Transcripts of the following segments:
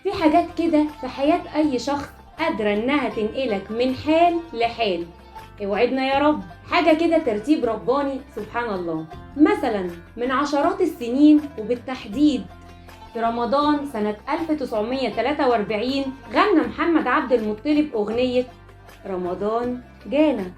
في حاجات كده في حياة أي شخص قادرة إنها تنقلك من حال لحال، اوعدنا يا رب. حاجة كده ترتيب رباني سبحان الله. مثلا من عشرات السنين وبالتحديد في رمضان سنة 1943 غنى محمد عبد المطلب أغنية رمضان جانا.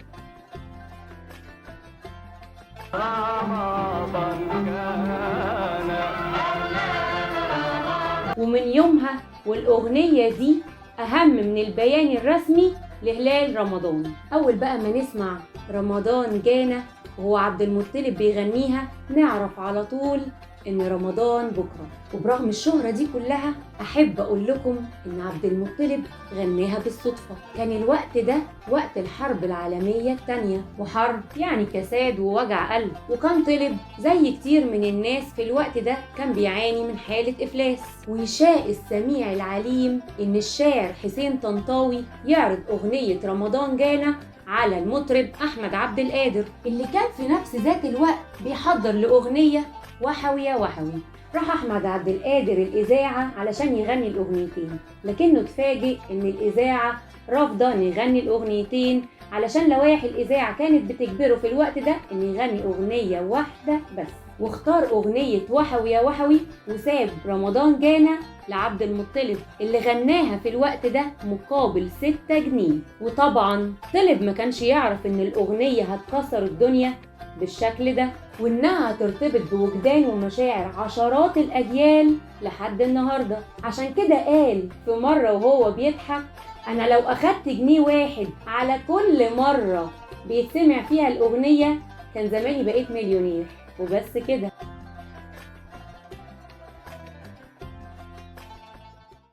ومن يومها والأغنية دي أهم من البيان الرسمي لهلال رمضان. أول بقى ما نسمع رمضان جانا وهو عبد المطلب بيغنيها نعرف على طول إن رمضان بكرة. وبرغم الشهرة دي كلها أحب أقول لكم إن عبد المطلب غناها بالصدفة. كان الوقت ده وقت الحرب العالمية التانية، وحرب يعني كساد ووجع قلب، وكان طلب زي كتير من الناس في الوقت ده كان بيعاني من حالة إفلاس. ويشاء السميع العليم إن الشاعر حسين طنطاوي يعرض أغنية رمضان جانا على المطرب أحمد عبد القادر اللي كان في نفس ذات الوقت بيحضر لأغنية وحوي يا وحوي. راح أحمد عبد القادر الإذاعة علشان يغني الأغنيتين، لكنه اتفاجئ إن الإذاعة رافضة إن يغني الأغنيتين علشان لوائح الإذاعة كانت بتجبره في الوقت ده إن يغني أغنية واحدة بس، واختار أغنية وحوي يا وحوي وساب رمضان جانا لعبد المطلب اللي غناها في الوقت ده مقابل 6 جنيه. وطبعا طلب ما كانش يعرف إن الأغنية هتكسر الدنيا بالشكل ده، وإنها ترتبط بوجدان ومشاعر عشرات الأجيال لحد النهاردة. عشان كده قال في مرة وهو بيضحك: أنا لو أخدت جنيه واحد على كل مرة بيتسمع فيها الأغنية كان زماني بقيت مليونير. وبس كده.